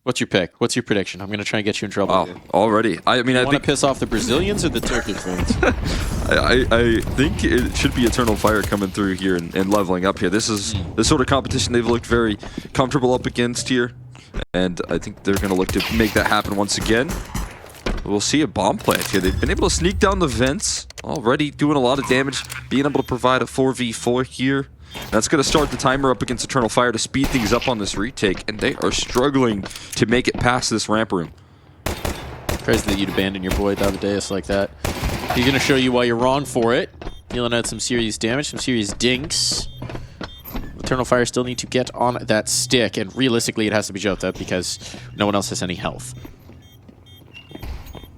What's your pick? What's your prediction? I'm going to try and get you in trouble. Oh, here. already. I mean, I want think to piss off the Brazilians or the Turkish fans? I think it should be Eternal Fire coming through here and leveling up here. This is the sort of competition they've looked very comfortable up against here, and I think they're going to look to make that happen once again. We'll see a bomb plant here. They've been able to sneak down the vents, already doing a lot of damage, being able to provide a 4v4 here. That's going to start the timer up against Eternal Fire to speed things up on this retake, and they are struggling to make it past this ramp room. Crazy that you'd abandon your boy Davideus like that. He's going to show you why you're wrong for it. Dealing out some serious damage, some serious dinks. Eternal Fire still need to get on that stick, and realistically it has to be Jota because no one else has any health.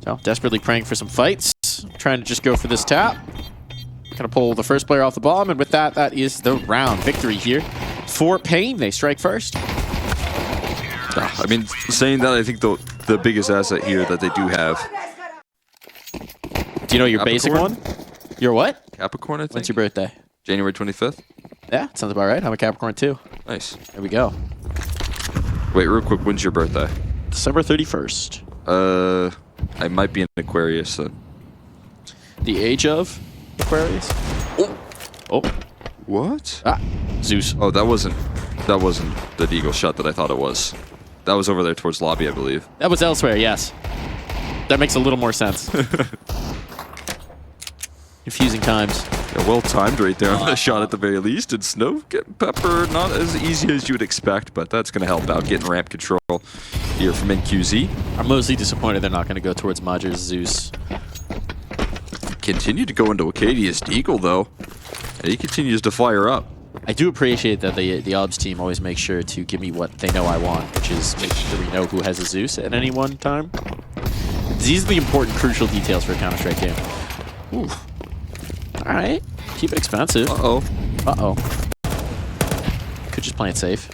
So, desperately praying for some fights. Trying to just go for this tap. Gonna pull the first player off the bomb, and with that, that is the round victory here for paiN. They strike first. I mean, saying that, I think the biggest asset here that they do have. Do you know your basic one? Your what? Capricorn, I think. When's your birthday? January 25th. Yeah, sounds about right. I'm a Capricorn too. Nice. There we go. Wait, real quick, when's your birthday? December 31st. I might be an Aquarius then. The age of Aquarius? Oh. Oh. What? Ah. Zeus. Oh, that wasn't the deagle shot that I thought it was. That was over there towards lobby, I believe. That was elsewhere, yes. That makes a little more sense. Confusing times. Yeah, well timed right there on the shot at the very least. And Snow getting Pepper not as easy as you would expect, but that's going to help out getting ramp control here from NQZ. I'm mostly disappointed they're not going to go towards Major's Zeus. Continue to go into Acadia's deagle though. And he continues to fire up. I do appreciate that the Obs team always makes sure to give me what they know I want, which is making sure we know who has a Zeus at any one time. These are the important, crucial details for a Counter-Strike game. Ooh. Alright. Keep it expensive. Uh-oh. Uh-oh. Could just play it safe.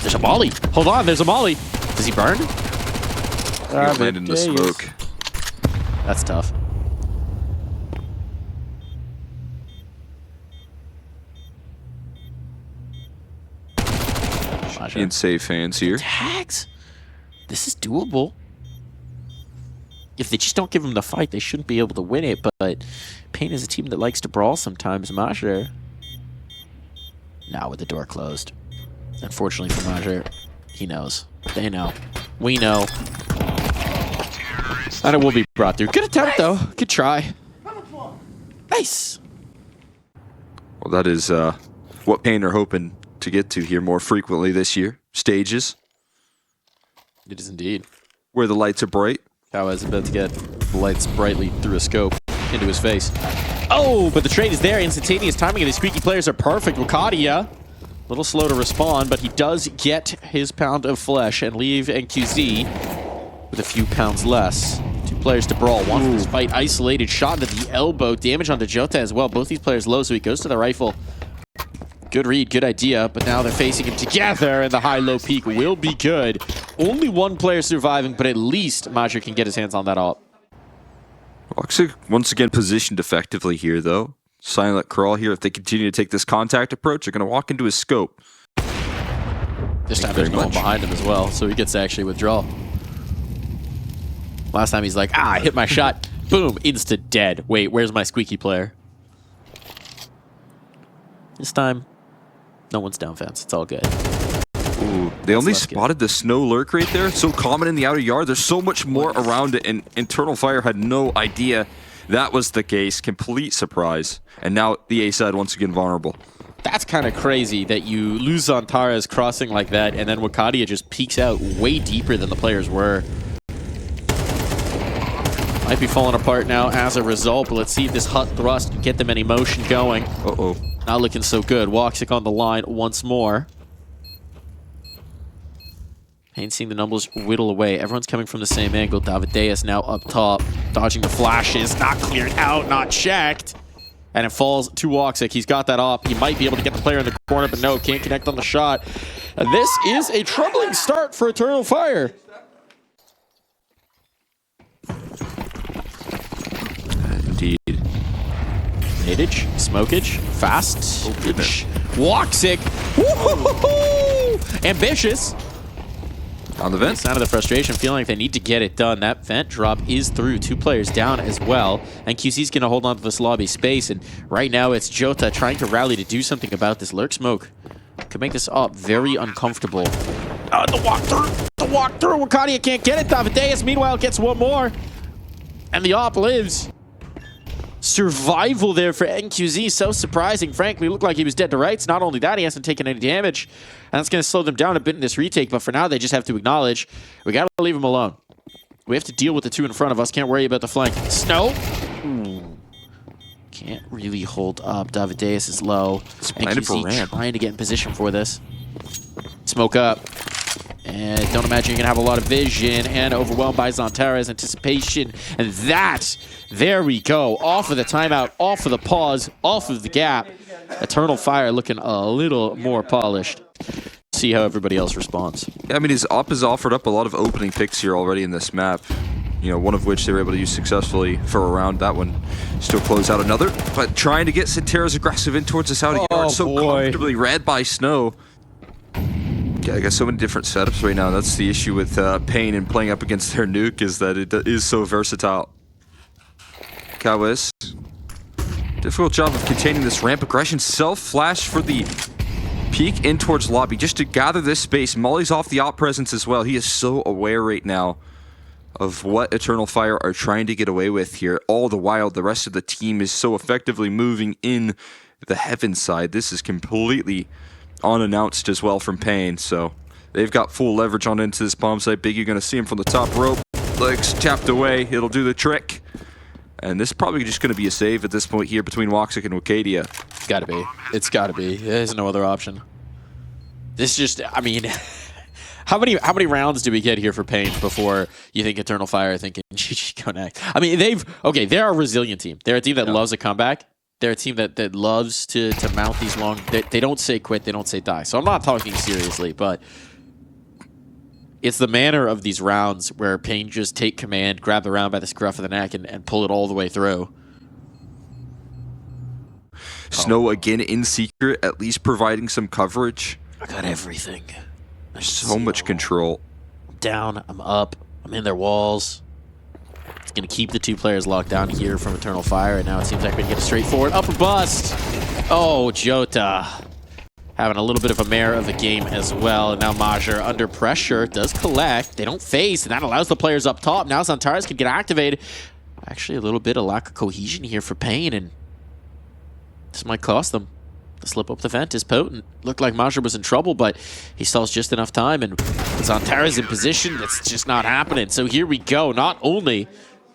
There's a molly. Hold on, there's a molly. Does he burn? He landed in the smoke. That's tough. In safe hands here. Tags? This is doable. If they just don't give him the fight, they shouldn't be able to win it, but paiN is a team that likes to brawl sometimes. Major. Now with the door closed. Unfortunately for Major, he knows. They know. We know. And it will be brought through. Good attempt, though. Good try. Nice. Well, that is what paiN are hoping to get to here more frequently this year. Stages. It is indeed. Where the lights are bright. Cow is about to get the lights brightly through a scope into his face. Oh, but the trade is there. Instantaneous timing of these squeaky players are perfect. Wakadia, a little slow to respond, but he does get his pound of flesh and leave NQZ with a few pounds less. Two players to brawl. One for this fight. Isolated shot into the elbow. Damage onto Jota as well. Both these players low, so he goes to the rifle. Good read, good idea, but now they're facing him together, and the high-low peak will be good. Only one player surviving, but at least Major can get his hands on that op. Oxic once again positioned effectively here, though. Silent crawl here. If they continue to take this contact approach, they're going to walk into his scope. This time there's no one behind him as well, so he gets to actually withdraw. Last time he's like, I hit my shot. Boom, insta dead. Wait, where's my squeaky player? This time, no one's down fence. It's all good. Ooh, they only spotted the Snow lurk right there. So common in the outer yard. There's so much more around it, and Eternal Fire had no idea that was the case. Complete surprise. And now the A side once again vulnerable. That's kind of crazy that you lose Zantares crossing like that, and then Wakadia just peeks out way deeper than the players were. Might be falling apart now as a result, but let's see if this hut thrust can get them any motion going. Uh-oh. Not looking so good. Woxic on the line once more. paiN seeing the numbers whittle away. Everyone's coming from the same angle. Davideus now up top, dodging the flashes. Not cleared out, not checked. And it falls to Woxic. He's got that op. He might be able to get the player in the corner, but no, can't connect on the shot. And this is a troubling start for Eternal Fire. Indeed. Nadage, smokage, fast. Woxic. Woo-hoo-hoo-hoo! Ambitious. On the vent. Sign of the frustration, feeling like they need to get it done. That vent drop is through. 2 players down as well. And QC's going to hold on to this lobby space. And right now it's Jota trying to rally to do something about this. Lurk smoke could make this op very uncomfortable. The walkthrough. The walkthrough. Wakadia can't get it. Davideus, meanwhile, gets one more. And the op lives. Survival there for NQZ, so surprising. Frankly, looked like he was dead to rights. Not only that, he hasn't taken any damage. And that's going to slow them down a bit in this retake. But for now, they just have to acknowledge, we got to leave him alone. We have to deal with the 2 in front of us. Can't worry about the flank. Snow. Ooh. Can't really hold up. Davideus is low. NQZ trying to get in position for this. Smoke up. And don't imagine you're going to have a lot of vision. And overwhelmed by Zontara's anticipation. And that, there we go. Off of the timeout, off of the pause, off of the gap. Eternal Fire looking a little more polished. See how everybody else responds. Yeah, I mean, his op has offered up a lot of opening picks here already in this map. You know, one of which they were able to use successfully for a round. That one still close out another. But trying to get Santera's aggressive in towards this out of yard. So comfortably read by Snow. Yeah, I got so many different setups right now. That's the issue with paiN and playing up against their nuke, is that it is so versatile. Kawis, difficult job of containing this ramp aggression. Self-flash for the peek in towards lobby just to gather this space. Molly's off the op presence as well. He is so aware right now of what Eternal Fire are trying to get away with here. All the while, the rest of the team is so effectively moving in the heaven side. This is completely unannounced as well from paiN, so they've got full leverage on into this bomb site. Big, you're going to see him from the top rope. Legs tapped away. It'll do the trick. And this is probably just going to be a save at this point here between Woxic and Wakadia. It's got to be. It's got to be. There's no other option. This just, I mean, how many rounds do we get here for paiN before you think Eternal Fire are thinking GG go next? I mean, they're a resilient team. They're a team that loves a comeback. They're a team that loves to mount these long... They don't say quit, they don't say die. So I'm not talking seriously, but it's the manner of these rounds where paiN just take command, grab the round by the scruff of the neck, and pull it all the way through. Snow again in secret, at least providing some coverage. I got everything. There's so much control. I'm down, I'm up, I'm in their walls. It's going to keep the 2 players locked down here from Eternal Fire, and now it seems like we're going to get a straightforward upper bust. Oh, Jota having a little bit of a mare of a game as well. And now Major under pressure does collect. They don't face, and that allows the players up top. Now Zantares can get activated. Actually, a little bit of lack of cohesion here for paiN, and this might cost them. The slip up the vent is potent. Looked like Major was in trouble, but he stalls just enough time, and Zantares in position. That's just not happening. So here we go. Not only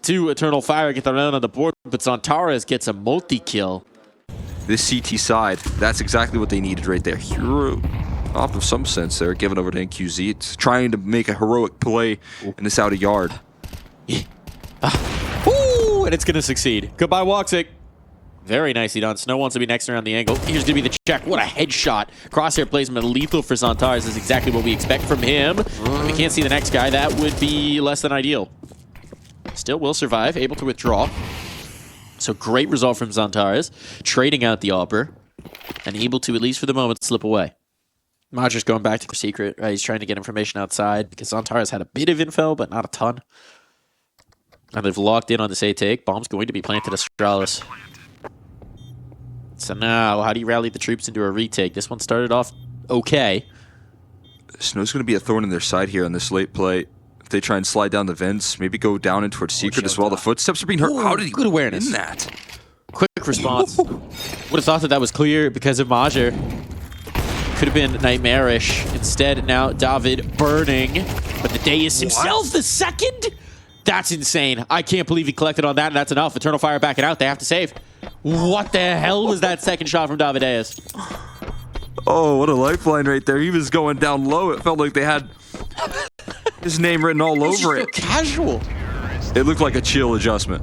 do Eternal Fire get the round on the board, but Zantares gets a multi-kill. This CT side, that's exactly what they needed right there. Hero, off of some sense there, given over to NQZ. It's trying to make a heroic play in this outer yard. Ooh, and it's going to succeed. Goodbye, Woxic. Very nicely done. Snow wants to be next around the angle. Here's going to be the check. What a headshot. Crosshair placement lethal for Zantares. This is exactly what we expect from him. We can't see the next guy. That would be less than ideal. Still will survive. Able to withdraw. So great result from Zantares. Trading out the Opper. And able to, at least for the moment, slip away. Major's going back to the secret. He's trying to get information outside because Zantares had a bit of info, but not a ton. And they've locked in on this A-take. Bomb's going to be planted at Astralis. So now, how do you rally the troops into a retake? This one started off okay. Snow's going to be a thorn in their side here on this late play. If they try and slide down the vents, maybe go down in towards secret as well. The footsteps are being heard. How did he good awareness in that? Quick response. Would have thought that that was clear because of Major. Could have been nightmarish. Instead, now David burning. But the Deus himself, the second? That's insane. I can't believe he collected on that, and that's enough. Eternal Fire backing out. They have to save. What the hell was that second shot from Davideus? Oh, what a lifeline right there. He was going down low. It felt like they had his name written all over it. Casual. It looked like a chill adjustment.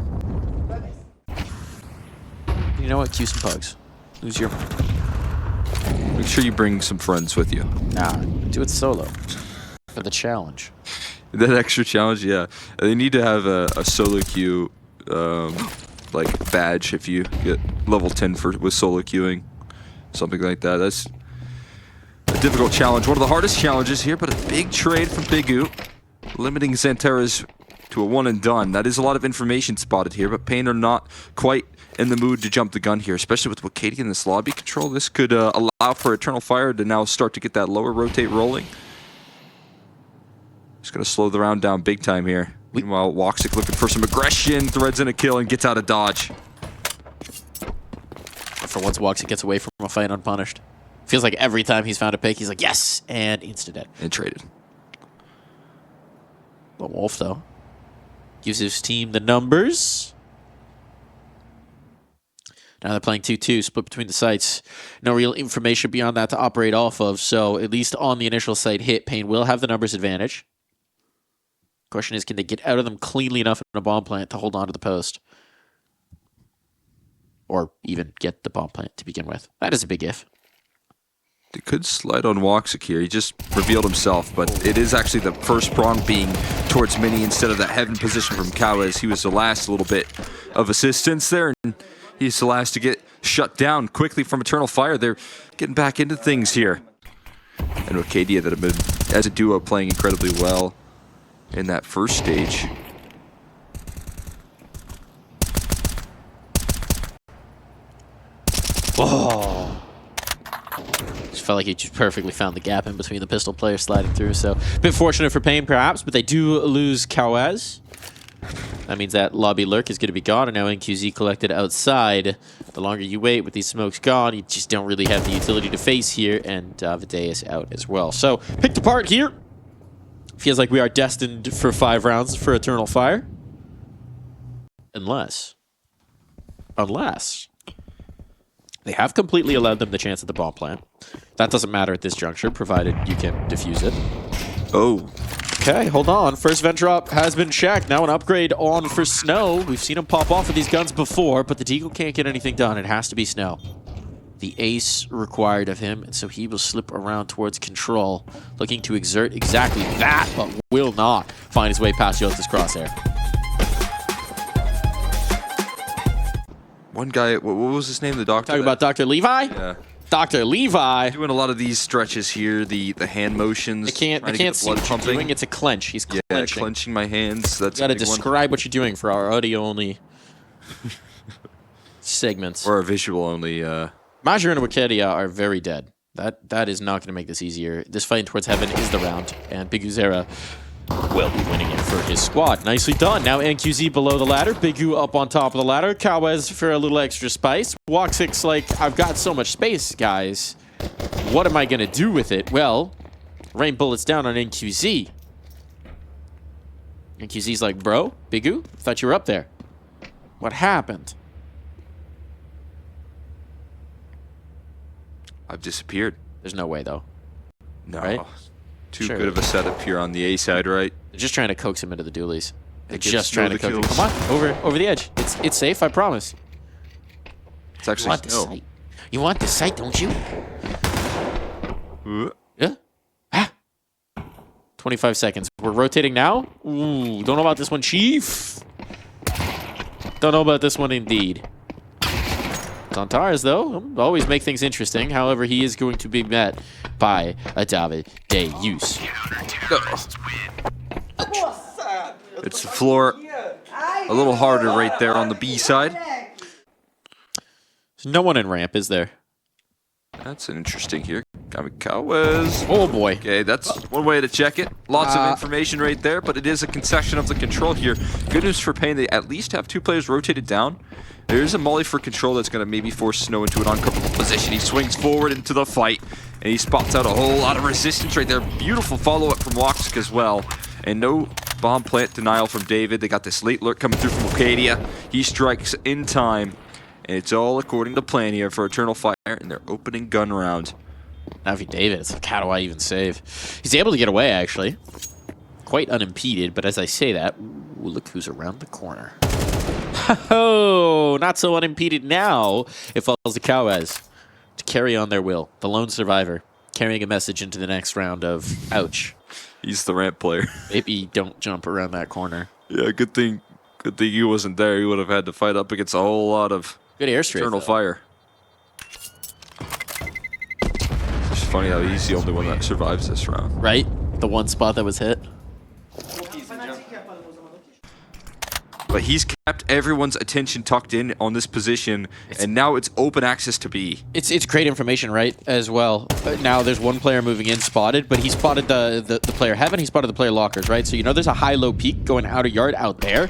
You know what? Cue some pugs. Lose your mind. Make sure you bring some friends with you. Nah, do it solo. For the challenge. That extra challenge, yeah. They need to have a solo queue like badge if you get level 10 with solo queuing. Something like that. A difficult challenge. One of the hardest challenges here, but a big trade from paiN, limiting Xanterra's to a one and done. That is a lot of information spotted here, but paiN are not quite in the mood to jump the gun here, especially with Wakadia in this lobby control. This could allow for Eternal Fire to now start to get that lower rotate rolling. Just going to slow the round down big time here. Meanwhile, Woxic looking for some aggression, threads in a kill, and gets out of dodge. For once, Woxic gets away from a fight unpunished. Feels like every time he's found a pick, he's like, yes, and insta-dead. And traded. The Wolf, though, gives his team the numbers. Now they're playing 2-2, split between the sites. No real information beyond that to operate off of, so at least on the initial site hit, paiN will have the numbers advantage. Question is, can they get out of them cleanly enough in a bomb plant to hold on to the post? Or even get the bomb plant to begin with. That is a big if. They could slide on Woxic here. He just revealed himself, but it is actually the first prong being towards Mini instead of that heaven position from Kawez. He was the last little bit of assistance there, and he's the last to get shut down quickly from Eternal Fire. They're getting back into things here. And Wakadia that have been, as a duo, playing incredibly well in that first stage. Oh. Just felt like he just perfectly found the gap in between the pistol players sliding through. So a bit fortunate for paiN perhaps, but they do lose Kawez. That means that lobby lurk is going to be gone, and now NQZ collected outside. The longer you wait with these smokes gone, you just don't really have the utility to face here, and Videus out as well. So picked apart here. Feels like we are destined for 5 rounds for Eternal Fire. Unless they have completely allowed them the chance at the bomb plant. That doesn't matter at this juncture, provided you can defuse it. Oh. Okay, hold on. First vent drop has been checked. Now an upgrade on for Snow. We've seen him pop off with these guns before, but the Deagle can't get anything done. It has to be Snow. The ace required of him, and so he will slip around towards control, looking to exert exactly that, but will not find his way past Yota's crosshair. One guy, what was his name? The doctor? Talking about Dr. Levi? Yeah. Dr. Levi. Doing a lot of these stretches here, the hand motions. They can't see what you're doing. It's a clench. He's clenching. Yeah, clenching my hands. That's you gotta describe what you're doing for our audio-only segments. Or our visual-only. Major and Wakadia are very dead. That is not going to make this easier. This fight towards heaven is the round, and Biguzera will be winning it for his squad. Nicely done. Now NQZ below the ladder. Bigu up on top of the ladder. Kawez for a little extra spice. Woxic's like, I've got so much space, guys. What am I going to do with it? Well, rain bullets down on NQZ. NQZ's like, bro, Bigu, thought you were up there. What happened? I've disappeared. There's no way, though. No. Right? Too good of a setup here on the A side, right? They're just trying to coax him into the dualies. They're It gets just trying to coax him. kills. Come on, over the edge. It's safe, I promise. It's You actually want the sight. You want the sight, don't you? Yeah. Ah. 25 seconds. We're rotating now. Ooh, don't know about this one, Chief. Don't know about this one, indeed. Zantares, though, always make things interesting. However, he is going to be met by a David Deus. It's the floor a little harder right there on the B side. There's no one in ramp, is there? That's an interesting here. Kamikaze. Oh, boy. Okay, that's one way to check it. Lots of information right there, but it is a concession of the control here. Good news for paiN, they at least have 2 players rotated down. There's a molly for control that's going to maybe force Snow into an uncomfortable position. He swings forward into the fight, and he spots out a whole lot of resistance right there. Beautiful follow-up from Woxic as well. And no bomb plant denial from David. They got this late lurk coming through from Wakadia. He strikes in time, and it's all according to plan here for Eternal Fire in their opening gun round. Now if you David, it's like, how do I even save? He's able to get away, actually. Quite unimpeded, but as I say that, ooh, look who's around the corner. Oh, not so unimpeded now. It falls to Kawez to carry on their will. The lone survivor, carrying a message into the next round of, ouch. He's the ramp player. Maybe don't jump around that corner. Yeah, good thing he wasn't there. He would have had to fight up against a whole lot of good airstrike, Eternal Fire. funny how he's the only one that survives this round. Right? The one spot that was hit. But he's kept everyone's attention tucked in on this position, and now it's open access to B. It's great information, right, as well. Now there's one player moving in spotted, but he spotted the player heaven, he spotted the player lockers, right? So you know there's a high-low peak going outer yard out there.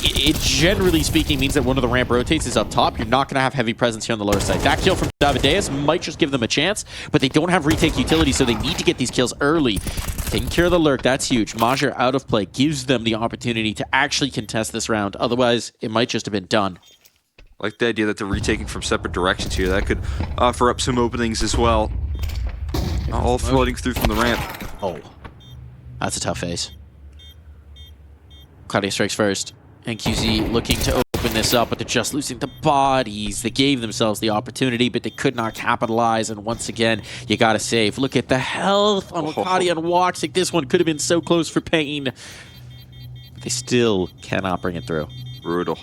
It generally speaking means that one of the ramp rotates is up top. You're not going to have heavy presence here on the lower side. That kill from Davideus might just give them a chance, but they don't have retake utility, so they need to get these kills early. Taking care of the lurk, that's huge. Major out of play gives them the opportunity to actually contest this round. Otherwise, it might just have been done. I like the idea that they're retaking from separate directions here. That could offer up some openings as well. Not all floating through from the ramp. Oh, that's a tough phase. Claudia strikes first. And QZ looking to open this up, but they're just losing the bodies. They gave themselves the opportunity, but they could not capitalize. And once again, you gotta save. Look at the health on Wakati and Walks. Like this one could have been so close for paiN. But they still cannot bring it through. Brutal.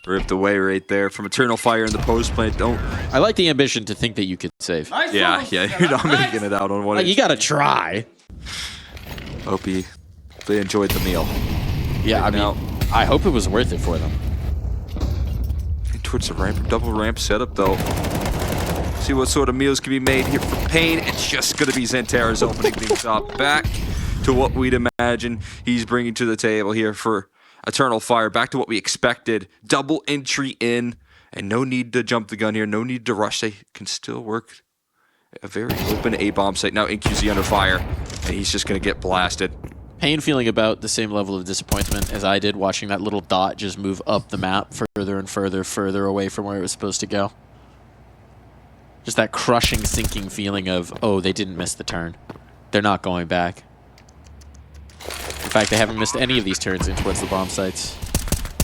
Ripped away right there from Eternal Fire in the post plant. Don't. I like the ambition to think that you could save. Yeah, you're not making it out on one. You gotta try. Hope they enjoyed the meal. Yeah, I mean, I hope it was worth it for them. Towards the ramp, double ramp setup though. See what sort of meals can be made here for paiN. It's just going to be Xantara's opening things up. Back to what we'd imagine he's bringing to the table here for Eternal Fire. Back to what we expected. Double entry in, and no need to jump the gun here. No need to rush. They can still work a very open A-bomb site. Now NQZ under fire, and he's just going to get blasted. paiN feeling about the same level of disappointment as I did, watching that little dot just move up the map further and further away from where it was supposed to go. Just that crushing, sinking feeling of, oh, they didn't miss the turn. They're not going back. In fact, they haven't missed any of these turns in towards the bomb sites.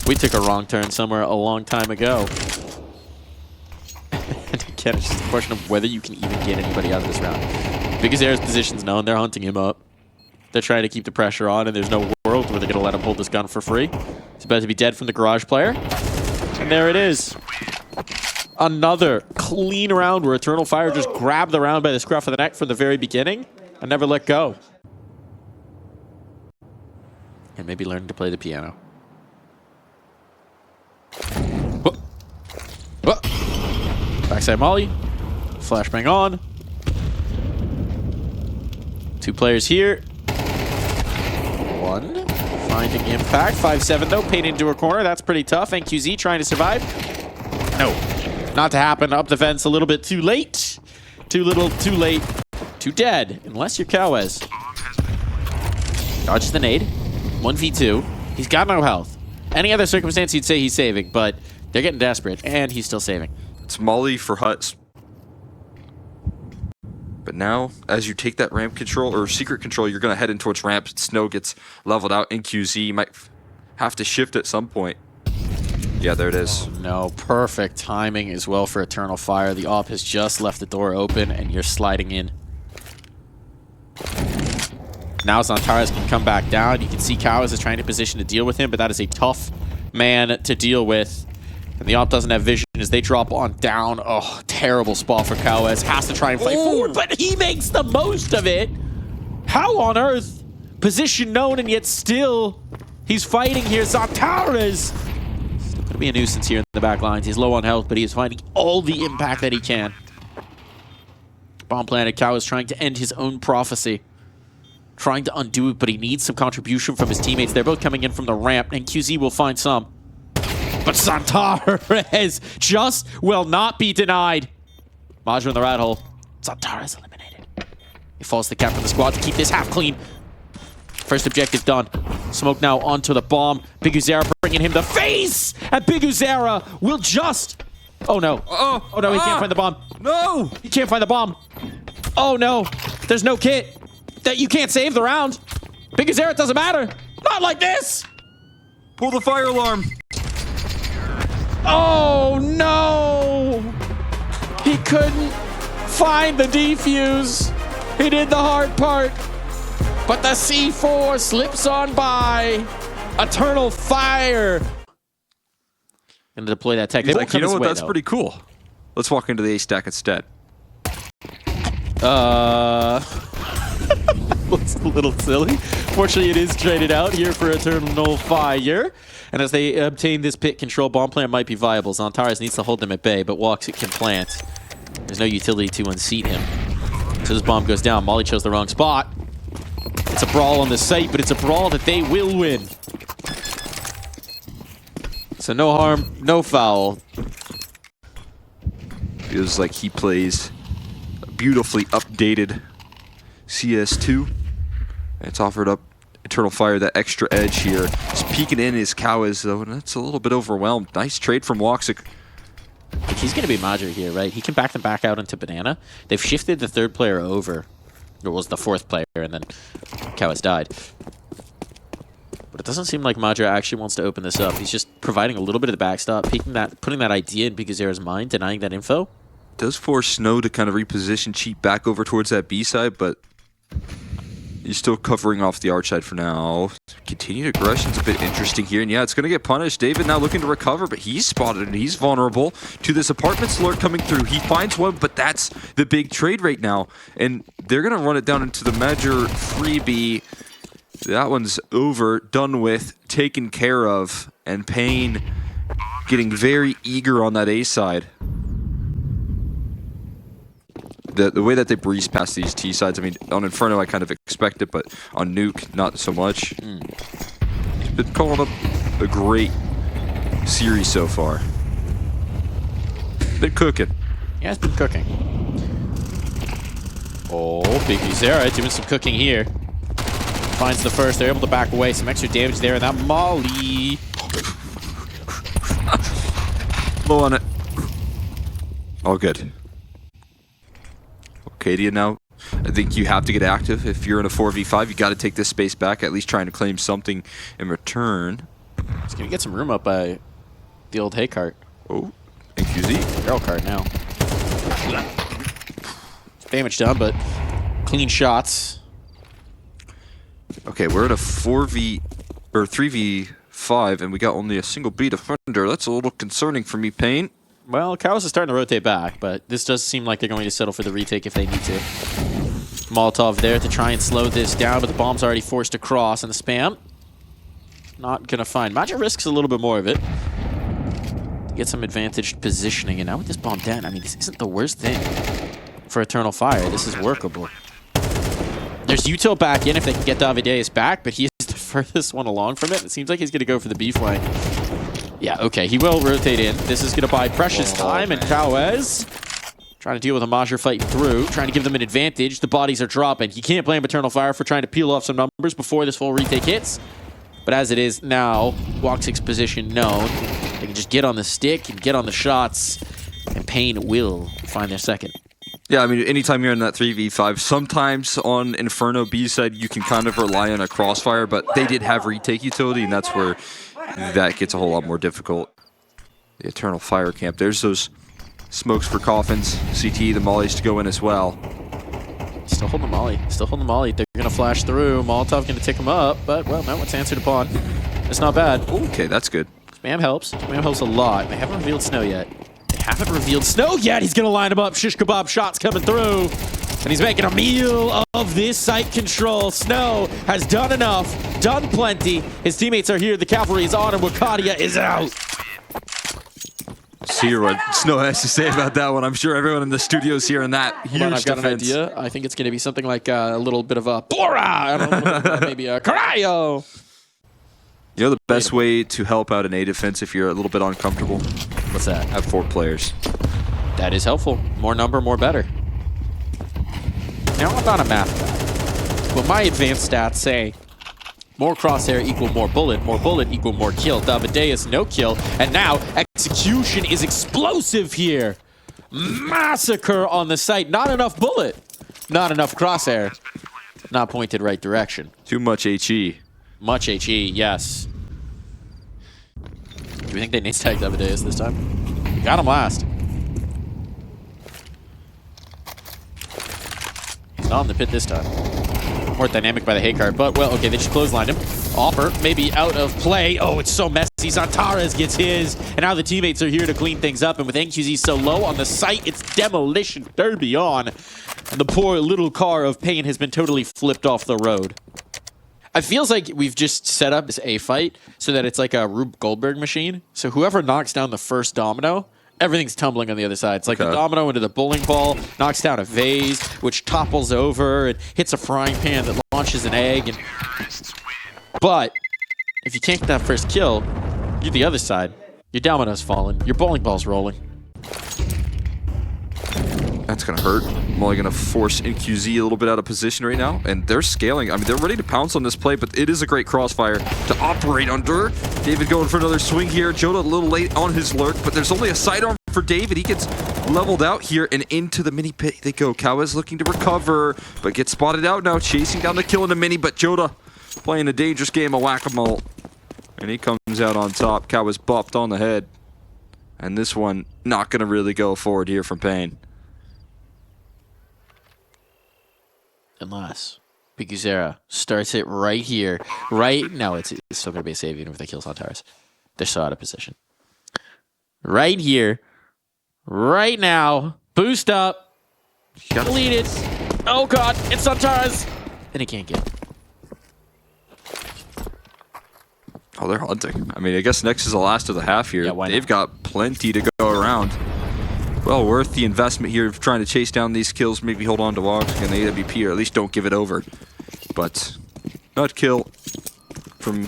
We took a wrong turn somewhere a long time ago. And again, it's just a question of whether you can even get anybody out of this round. Because Air's position's known, they're hunting him up. They're trying to keep the pressure on, and there's no world where they're going to let him hold this gun for free. It's about to be dead from the garage player. And there it is. Another clean round where Eternal Fire just grabbed the round by the scruff of the neck from the very beginning and never let go. And maybe learning to play the piano. Backside molly. Flashbang on. Two players here. One. Finding impact. 5-7 though. paiN into a corner. That's pretty tough. NQZ trying to survive. No. Not to happen. Up the fence a little bit too late. Too little, too late. Too dead. Unless you're Cowes. Dodges the nade. 1v2. He's got no health. Any other circumstance you'd say he's saving, but they're getting desperate, and he's still saving. It's molly for Huts. But now, as you take that ramp control, or secret control, you're going to head in towards ramp. Snow gets leveled out. NQZ, you might have to shift at some point. Yeah, there it is. Oh, no, perfect timing as well for Eternal Fire. The op has just left the door open, and you're sliding in. Now Xantares can come back down. You can see Cowes is trying to position to deal with him, but that is a tough man to deal with. And the op doesn't have vision as they drop on down. Oh, terrible spot for Cowes. Has to try and fight forward, but he makes the most of it. How on earth? Position known, and yet still he's fighting here. Xantares still going to be a nuisance here in the back lines. He's low on health, but he is finding all the impact that he can. Bomb planted. Cowes trying to end his own prophecy. Trying to undo it, but he needs some contribution from his teammates. They're both coming in from the ramp, and QZ will find some. But Xantares just will not be denied. Majra in the rat hole. Xantares eliminated. He falls the cap for the squad to keep this half clean. First objective done. Smoke now onto the bomb. Big Uzera bringing him the face! And Big Uzera will just... Oh no. Oh no, he can't find the bomb. No! He can't find the bomb. Oh no. There's no kit. That you can't save the round. Big Uzera, it doesn't matter. Not like this. Pull the fire alarm. Oh no! He couldn't find the defuse. He did the hard part. But the C4 slips on by. Eternal Fire. Gonna deploy that tech. He's like, you know what? That's pretty cool. Let's walk into the A stack instead. Looks a little silly. Fortunately, it is traded out here for Eternal Fire. And as they obtain this pit control, bomb plant might be viable. Zantares needs to hold them at bay, but Woxic can plant. There's no utility to unseat him. So this bomb goes down. Molly chose the wrong spot. It's a brawl on the site, but it's a brawl that they will win. So no harm, no foul. Feels like he plays a beautifully updated CS2. It's offered up Eternal Fire that extra edge here. Just peeking in his Cows, though, and that's a little bit overwhelmed. Nice trade from Woxic. He's going to be Major here, right? He can back them back out into Banana. They've shifted the third player over. Or was the fourth player, and then Cows died. But it doesn't seem like Major actually wants to open this up. He's just providing a little bit of the backstop, putting that idea in Bigazera's mind, denying that info. Does force Snow to kind of reposition Cheat back over towards that B side, but he's still covering off the arch side for now. Continued aggression's a bit interesting here, and yeah, it's going to get punished. David now looking to recover, but he's spotted and he's vulnerable to this apartment slur coming through. He finds one, but that's the big trade right now, and they're going to run it down into the Major freebie. That one's over, done with, taken care of, and paiN getting very eager on that A side. The way that they breeze past these T sides, I mean, on Inferno I kind of expect it, but on Nuke, not so much. It's been calling up a great series so far. Been cooking. Yeah, it's been cooking. Oh, Bigazera doing some cooking here. Finds the first, they're able to back away. Some extra damage there, and that Molly. Low on it. All good. Cadia now, I think you have to get active. If you're in a 4v5, you got to take this space back, at least trying to claim something in return. He's going to get some room up by the old hay cart. Oh, NQZ. Barrel cart now. Damage done, but clean shots. Okay, we're in a 3v5, and we got only a single B defender. That's a little concerning for me, paiN. Well, Cows is starting to rotate back, but this does seem like they're going to settle for the retake if they need to. Molotov there to try and slow this down, but the bomb's already forced across, and the spam not going to find. Major risks a little bit more of it. Get some advantaged positioning, and now with this bomb down, I mean, this isn't the worst thing for Eternal Fire. This is workable. There's util back in if they can get Davideus back, but he is the furthest one along from it. It seems like he's going to go for the B flank. Yeah, okay, he will rotate in. This is going to buy precious time, and Cows trying to deal with a Major fighting through, trying to give them an advantage. The bodies are dropping. You can't blame Eternal Fire for trying to peel off some numbers before this full retake hits. But as it is now, Woxic's position known. They can just get on the stick and get on the shots, and paiN will find their second. Yeah, I mean, anytime you're in that 3v5, sometimes on Inferno B side, you can kind of rely on a crossfire, but they did have retake utility, and that's where that gets a whole lot more difficult. The Eternal Fire camp. There's those smokes for coffins. CT, the mollies to go in as well. Still holding the molly. Still holding the molly. They're going to flash through. Molotov going to tick them up, but, well, no, it's answered upon. It's not bad. Okay, that's good. Spam helps. Spam helps a lot. They haven't revealed Snow yet. They haven't revealed Snow yet. He's going to line him up. Shish kebab shots coming through. And he's making a meal of this site control. Snow has done enough, done plenty. His teammates are here. The cavalry is on him. Wakadia is out. See what Snow has to say about that one. I'm sure everyone in the studio is hearing that huge I've got defense. an idea. I think it's going to be something like a little bit of a Bora. I don't know, maybe a Carayo. You know the best way to help out an A defense if you're a little bit uncomfortable? What's that? Have 4 players. That is helpful. More number, more better. Now, I'm not a math guy, but my advanced stats say more crosshair equal more bullet equal more kill. Davideus no kill, and now execution is explosive here. Massacre on the site. Not enough bullet, not enough crosshair, not pointed right direction. Too much HE. Much HE, yes. Do we think they nade tag Davideus this time? We got him last. He's not in the pit this time. more dynamic by the hay card, but well, okay, they just clotheslined him. Offer, maybe out of play. Oh, it's so messy. Santares gets his, and now the teammates are here to clean things up, and with NQZ so low on the site, it's demolition derby on. And the poor little car of paiN has been totally flipped off the road. It feels like we've just set up this A fight so that it's like a Rube Goldberg machine. So whoever knocks down the first domino, everything's tumbling on the other side. It's like the domino into the bowling ball, knocks down a vase, which topples over and hits a frying pan that launches an egg. But if you can't get that first kill, you're the other side. Your domino's falling. Your bowling ball's rolling. That's going to hurt. I'm only going to force NQZ a little bit out of position right now. And they're scaling. I mean, they're ready to pounce on this play, but it is a great crossfire to operate under. David going for another swing here. Joda a little late on his lurk, but there's only a sidearm for David. He gets leveled out here and into the mini pit they go. Kawes looking to recover, but gets spotted out now, chasing down the kill in the mini, but Joda playing a dangerous game of whack-a-mole. And he comes out on top. Kawes bopped on the head. And this one not going to really go forward here from paiN. Unless Biguzera starts it right here. Right? No, it's still going to be a save even if they kill Santares. They're so out of position. Right here. Right now. Boost up. Delete it. Oh god, it's Santares. And he can't get it. Oh, they're hunting. I mean, I guess next is the last of the half here. Yeah, they've got plenty to go around. Well, worth the investment here of trying to chase down these kills, maybe hold on to Wogs and the AWP, or at least don't give it over. But not kill from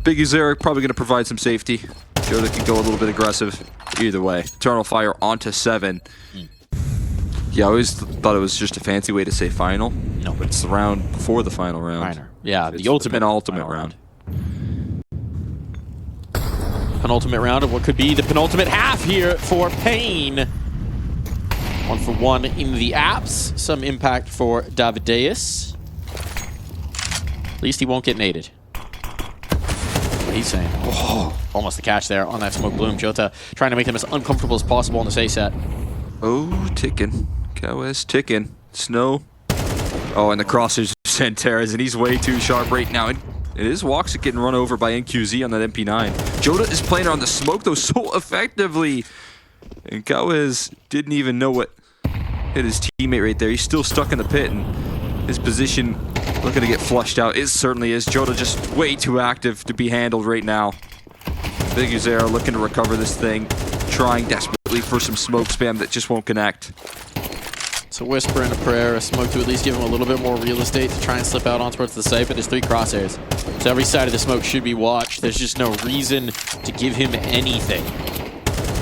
Biguzera, probably going to provide some safety. Joda can go a little bit aggressive. Either way, Eternal Fire onto 7. Yeah, I always thought it was just a fancy way to say final. No, but it's the round before the final round. Minor. Yeah, it's the ultimate round. Penultimate round of what could be the penultimate half here for paiN. 1 for 1 in the apps. Some impact for Davideus. At least he won't get naded. What he's saying. Oh, almost the catch there on that smoke bloom. Jota trying to make them as uncomfortable as possible in this A set. Oh, ticking. Kawes ticking. Snow. Oh, and the crossers of Santares, and he's way too sharp right now. And it is Woxic getting run over by NQZ on that MP9. Joda is playing around the smoke, though, so effectively. And Kawes didn't even know what hit his teammate right there. He's still stuck in the pit, and his position looking to get flushed out. It certainly is. Joda just way too active to be handled right now. Biguzera looking to recover this thing, trying desperately for some smoke spam that just won't connect. It's a whisper and a prayer, a smoke to at least give him a little bit more real estate to try and slip out on towards the site, but there's 3 crosshairs. So every side of the smoke should be watched. There's just no reason to give him anything.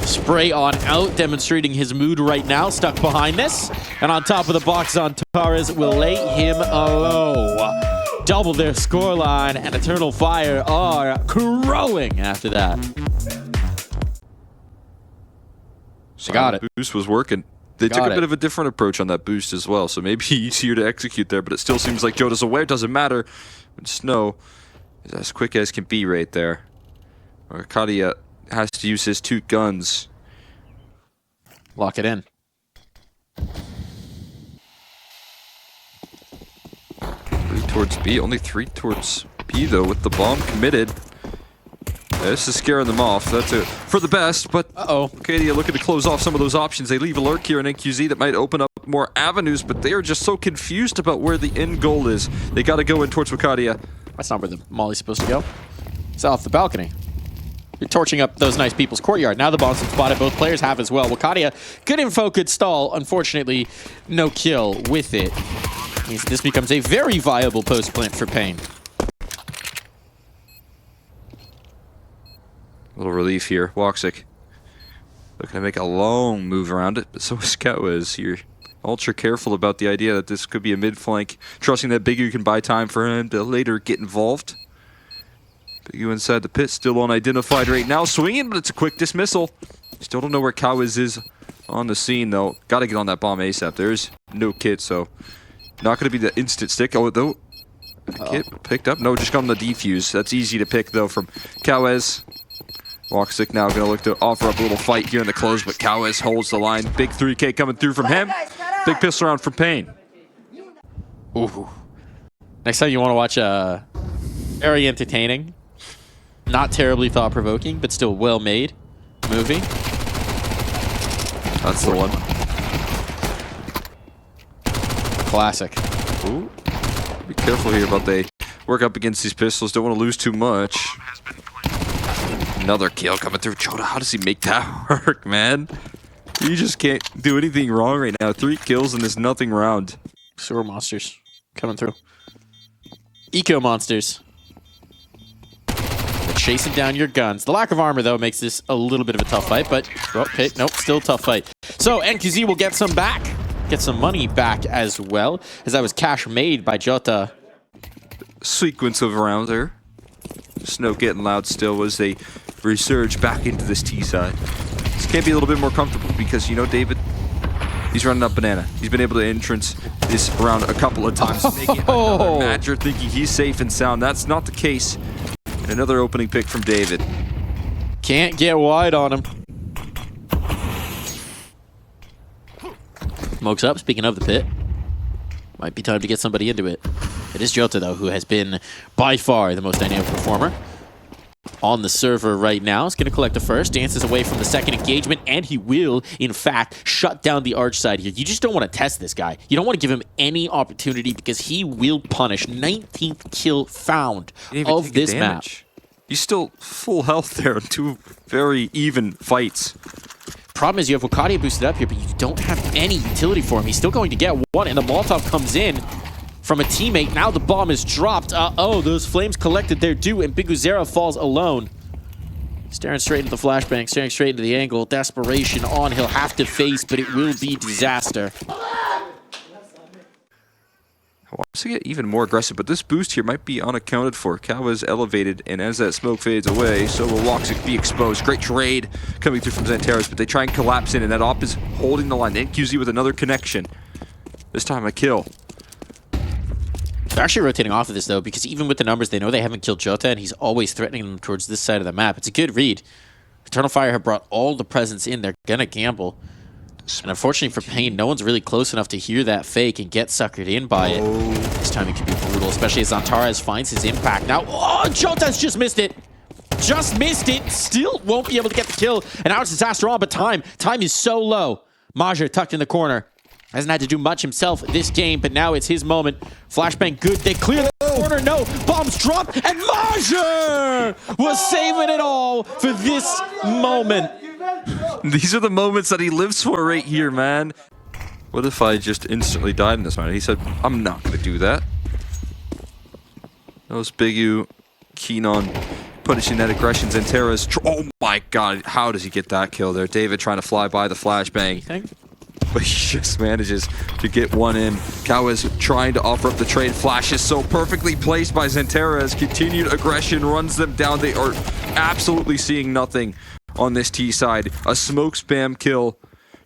Spray on out, demonstrating his mood right now, stuck behind this. And on top of the box, Santares will lay him low. Double their scoreline, and Eternal Fire are crowing after that. They got it. Boost was working. They took a bit of a different approach on that boost as well, so maybe easier to execute there, but it still seems like Joda's aware. It doesn't matter. Snow is as quick as can be right there. Arcadia has to use his 2 guns. Lock it in. 3 towards B, only 3 towards B though, with the bomb committed. This is scaring them off. That's it for the best, but Arcadia looking to close off some of those options. They leave a lurk here in NQZ that might open up more avenues, but they are just so confused about where the end goal is. They got to go in towards Arcadia. That's not where the Molly's supposed to go. It's off the balcony. You're torching up those nice people's courtyard. Now the bomb's spotted. Both players have as well. Wakadia, good info, good stall. Unfortunately, no kill with it. Means this becomes a very viable post plant for paiN. A little relief here. Woxic looking to make a long move around it, but so is Kawes. You're ultra careful about the idea that this could be a mid-flank, trusting that Bigu can buy time for him to later get involved. Bigu inside the pit, still unidentified right now. Swinging, but it's a quick dismissal. Still don't know where Kawes is on the scene, though. Got to get on that bomb ASAP. There's no kit, so not going to be the instant stick. Oh, though. Kit picked up? No, just got on the defuse. That's easy to pick, though, from Kawes. Woxic now going to look to offer up a little fight here in the close, but Kawes holds the line. Big 3K coming through from him. Big pistol round from paiN. Ooh. Next time you want to watch a very entertaining, not terribly thought-provoking, but still well-made movie. That's the one. Classic. Ooh. Be careful here about they work up against these pistols. Don't want to lose too much. Another kill coming through. Jota, how does he make that work, man? You just can't do anything wrong right now. 3 kills in this nothing round. Sewer monsters coming through. Eco monsters. They're chasing down your guns. The lack of armor, though, makes this a little bit of a tough fight, but okay, nope, still a tough fight. So NQZ will get some back. Get some money back as well, as that was cash made by Jota. Sequence of rounds there. Snow getting loud still as they resurge back into this T side. This can't be a little bit more comfortable because, you know, David, he's running up banana. He's been able to entrance this round a couple of times, making another match. You're thinking he's safe and sound. That's not the case. And another opening pick from David. Can't get wide on him. Smokes up, speaking of the pit. Might be time to get somebody into it. It is Jota, though, who has been by far the most dynamic performer on the server right now. He's going to collect the first, dances away from the second engagement, and he will, in fact, shut down the arch side here. You just don't want to test this guy. You don't want to give him any opportunity because he will punish. 19th kill found of this map. He's still full health there in 2 very even fights. Problem is you have Wakadia boosted up here, but you don't have any utility for him. He's still going to get one, and the Molotov comes in from a teammate. Now the bomb is dropped. Oh, those flames collected their due, and Biguzera falls alone. Staring straight into the flashbang, staring straight into the angle. Desperation on. He'll have to face, but it will be disaster. Wants to get even more aggressive, but this boost here might be unaccounted for. Kawa is elevated, and as that smoke fades away, so will Woxic be exposed. Great trade coming through from Xanteros, but they try and collapse in, and that op is holding the line. NQZ with another connection. This time a kill. They're actually rotating off of this, though, because even with the numbers, they know they haven't killed Jota, and he's always threatening them towards this side of the map. It's a good read. Eternal Fire have brought all the presence in. They're going to gamble. And unfortunately for paiN, no one's really close enough to hear that fake and get suckered in by it. This time it could be brutal, especially as Antares finds his impact. Now, oh, Jota's just missed it. Just missed it. Still won't be able to get the kill. And now it's disaster on, but time is so low. Major tucked in the corner. Hasn't had to do much himself this game, but now it's his moment. Flashbang good. They clear the corner. No. Bombs drop. And Major was saving it all for this moment. These are the moments that he lives for right here, man. What if I just instantly died in this round? He said, I'm not going to do that. That was Big U keen on punishing that aggression. Xanteros. Oh my god, how does he get that kill there? David trying to fly by the flashbang. But he just manages to get one in. Kawa's trying to offer up the trade. Flash is so perfectly placed by Xanteros. Continued aggression runs them down. They are absolutely seeing nothing on this T side. A smoke spam kill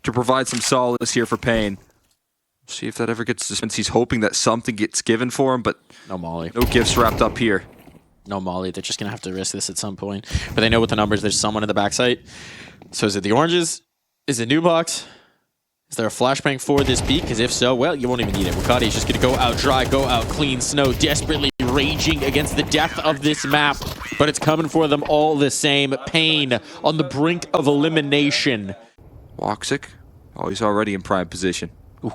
to provide some solace here for paiN. See if that ever gets dispensed. He's hoping that something gets given for him, but no molly. No gifts wrapped up here. No molly. They're just going to have to risk this at some point. But they know with the numbers, there's someone in the backside. So is it the oranges? Is it New Box? Is there a flashbang for this peak? Because if so, well, you won't even need it. Wakati is just going to go out dry, go out clean. Snow desperately raging against the death of this map. But it's coming for them all the same. paiN on the brink of elimination. Woxic. Oh, he's already in prime position. Ooh.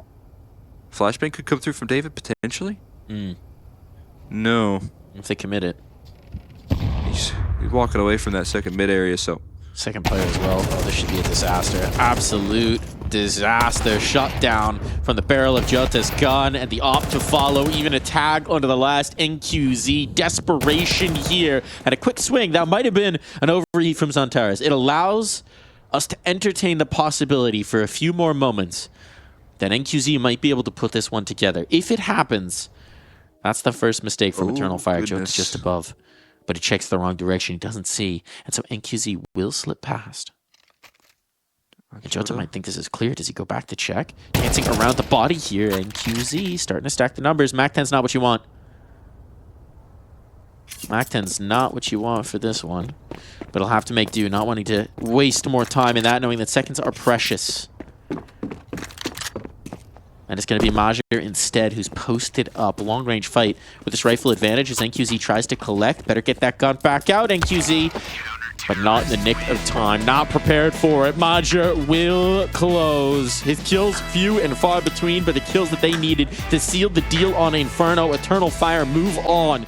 Flashbang could come through from David, potentially? No. If they commit it. He's walking away from that second mid area, so... Second player as well. Oh, this should be a disaster. Absolute disaster. Shut down from the barrel of Jota's gun and the op to follow. Even a tag onto the last NQZ. Desperation here. And a quick swing. That might have been an overheat from Xanteros. It allows us to entertain the possibility for a few more moments that NQZ might be able to put this one together. If it happens, that's the first mistake from Eternal Fire. Jota's just above. But he checks the wrong direction. He doesn't see. And so NQZ will slip past. And Jota might think this is clear. Does he go back to check? Dancing around the body here. NQZ starting to stack the numbers. Mac-10's not what you want. Mac-10's not what you want for this one. But he'll have to make do. Not wanting to waste more time in that, knowing that seconds are precious. And it's going to be Major instead who's posted up. A long-range fight with this rifle advantage as NQZ tries to collect. Better get that gun back out, NQZ. But not in the nick of time. Not prepared for it. Major will close. His kills few and far between, but the kills that they needed to seal the deal on Inferno. Eternal Fire move on.